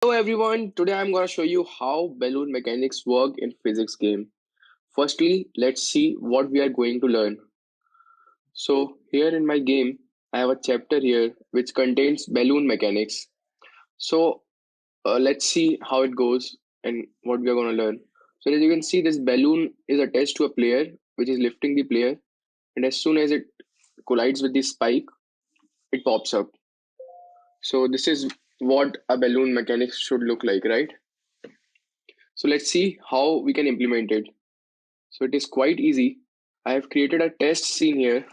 Hello everyone, today I'm going to show you how balloon mechanics work in physics game. Firstly, let's see what we are going to learn. So here in my game, I have a chapter here which contains balloon mechanics. So let's see how it goes and what we are going to learn. So as you can see, this balloon is attached to a player which is lifting the player, and as soon as it collides with the spike, it pops up. So this is what a balloon mechanics should look like, right? So let's see how we can implement it. So it is quite easy. I have created a test scene here.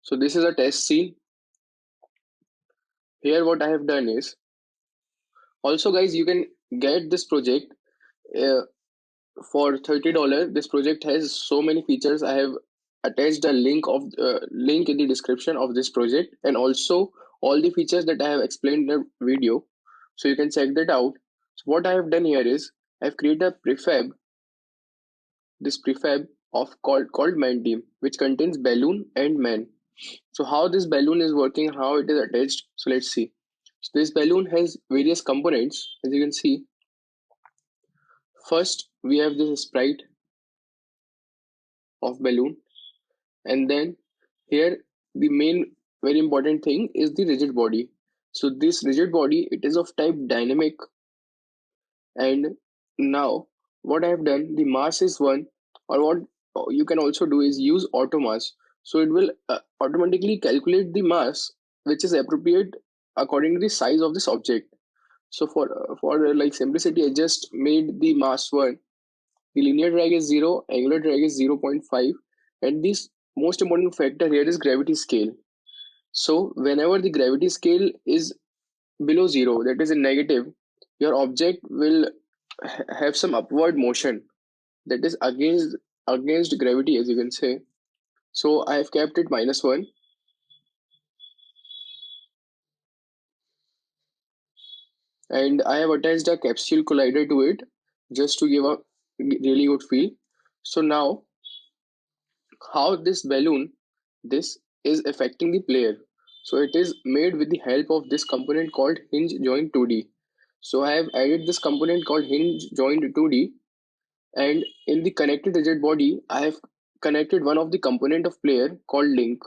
So this is a test scene. Here what I have done is, also guys, you can get this project uh, for $30. This project has so many features. I have attached a link in the description of this project, and also all the features that I have explained in the video. So you can check that out. So what I have done here is I have created a prefab of called man team, which contains balloon and man. So how this balloon is working, how it is attached. So let's see. So this balloon has various components. As you can see, first we have this sprite of balloon, and then here the main very important thing is the rigid body. So this rigid body, it is of type dynamic, and now what I have done, the mass is one, or what you can also do is use auto mass. So it will automatically calculate the mass which is appropriate according to the size of this object. So for like simplicity, I just made the mass one. The linear drag is 0, angular drag is 0.5, and this most important factor here is gravity scale. So whenever the gravity scale is below 0, that is a negative, your object will have some upward motion that is against gravity, as you can say. So I have kept it -1, and I have attached a capsule collider to it just to give a really good feel. So now how this balloon, this is affecting the player. So it is made with the help of this component called hinge joint 2D. So I have added this component called hinge joint 2D, and in the connected rigid body I have connected one of the component of player called link.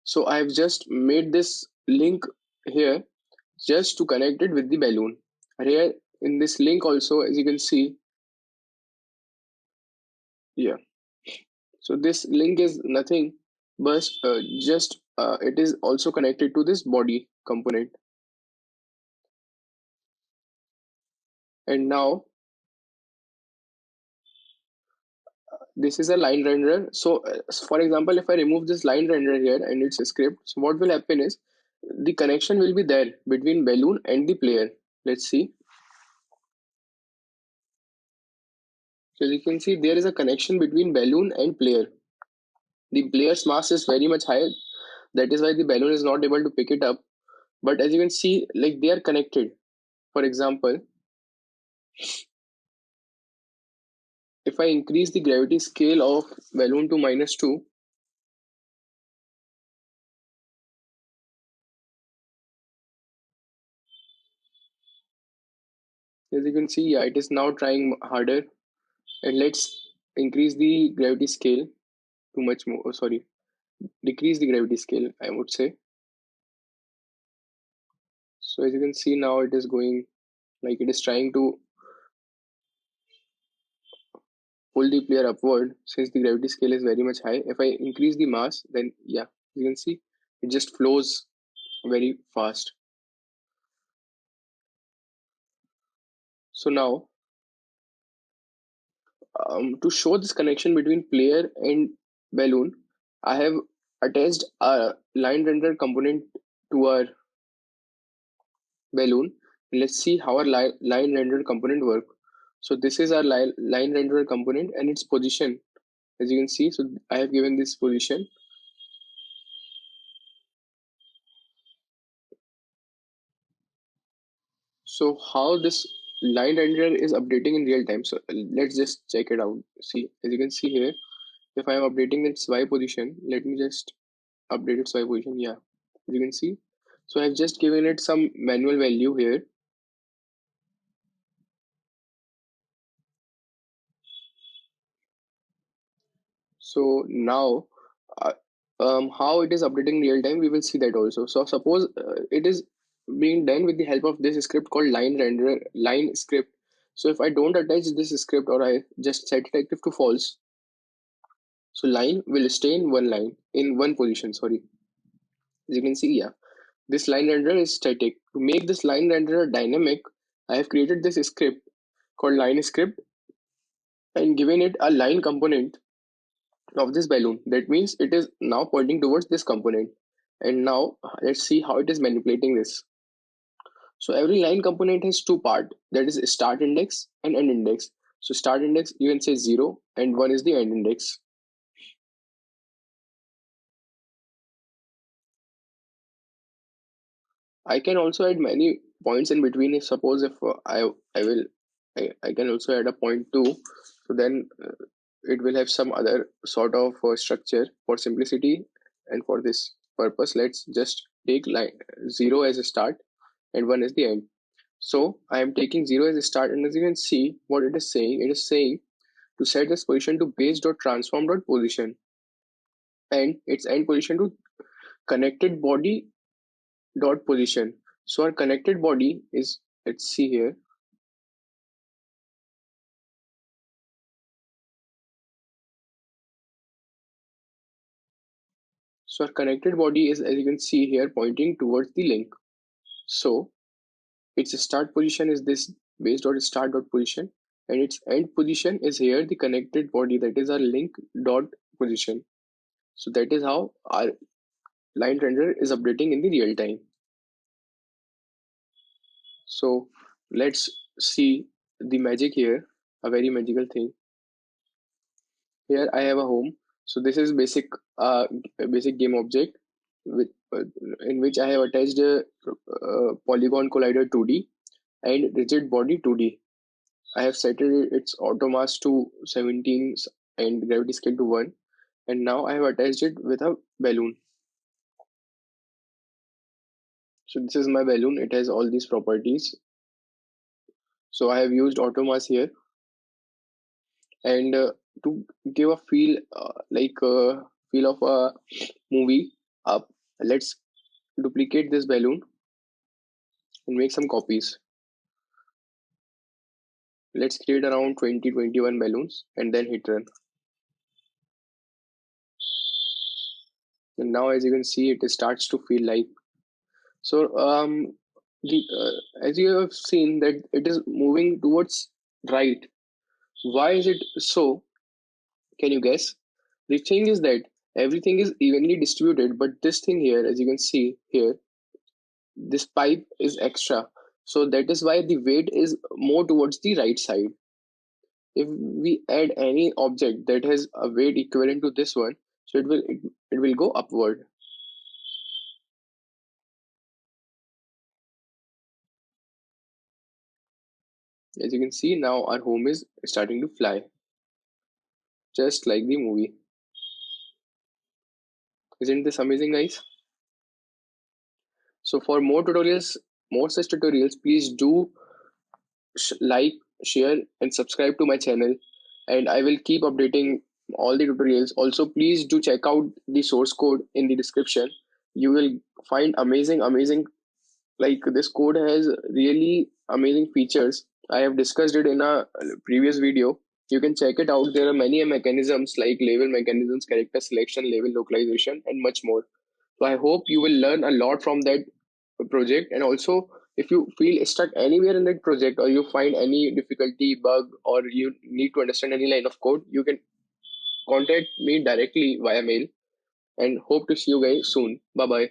So I have just made this link here just to connect it with the balloon. Here in this link also, as you can see, yeah. So this link is nothing but just it is also connected to this body component. And now this is a line renderer. So for example, if I remove this line renderer here and its script, so what will happen is the connection will be there between balloon and the player. Let's see. So you can see there is a connection between balloon and player. The player's mass is very much higher. That is why the balloon is not able to pick it up. But as you can see, like they are connected. For example, if I increase the gravity scale of balloon to -2, as you can see, yeah, it is now trying harder. And let's increase the gravity scale too much more. Oh, sorry, decrease the gravity scale, I would say. So as you can see now, it is going like it is trying to pull the player upward since the gravity scale is very much high. If I increase the mass, then yeah, you can see it just flows very fast. So now, to show this connection between player and balloon, I have attached a line render component to our balloon. Let's see how our line render component work. So this is our line renderer component and its position. As you can see, so I have given this position. So how this line renderer is updating in real time. So let's just check it out. See, as you can see here, if I am updating its Y position, let me just update its Y position. Yeah. as you can see. So I've just given it some manual value here. So now, uh, how it is updating real time, we will see that also. So suppose it is being done with the help of this script called line renderer, line script. So if I don't attach this script or I just set it active to false, so line will stay in one position. Sorry, as you can see, yeah, this line renderer is static. To make this line renderer dynamic, I have created this script called line script and given it a line component of this balloon. That means it is now pointing towards this component. And now let's see how it is manipulating this. So every line component has two parts, that is start index and end index. So start index you can say 0 and 1 is the end index. I can also add many points in between. If suppose if I will I can also add a point 2. So then it will have some other sort of structure for simplicity, and for this purpose let's just take line 0 as a start and 1 as the end. So I am taking 0 as a start, and as you can see what it is saying, it is saying to set this position to base.transform.position and its end position to connected body dot position. So our connected body is, let's see here. So our connected body is, as you can see here, pointing towards the link. So its start position is this base.start.position, and its end position is here the connected body, that is our link dot position. So that is how our line renderer is updating in the real time. So let's see the magic here, a very magical thing. Here I have a home. So this is basic game object with in which I have attached a polygon collider 2D and rigid body 2D. I have set its auto mass to 17 and gravity scale to 1, and now I have attached it with a balloon. So this is my balloon. It has all these properties. So I have used auto mass here, and to give a feel of a movie up, let's duplicate this balloon and make some copies. Let's create around 20-21 balloons and then hit run. And now as you can see it starts to feel like, so as you have seen that it is moving towards right. Why is it so? Can you guess? The thing is that everything is evenly distributed, but this thing here, as you can see here, this pipe is extra. So that is why the weight is more towards the right side. If we add any object that has a weight equivalent to this one, so it will go upward. As you can see now our home is starting to fly, just like the movie. Isn't this amazing, guys? So for more such tutorials, please do like, share, and subscribe to my channel. And I will keep updating all the tutorials. Also, please do check out the source code in the description. You will find amazing. Like this code has really amazing features. I have discussed it in a previous video. You can check it out. There are many mechanisms like label mechanisms, character selection, label localization, and much more. So I hope you will learn a lot from that project. And also, if you feel stuck anywhere in that project or you find any difficulty, bug, or you need to understand any line of code, you can contact me directly via mail. And hope to see you guys soon. Bye bye.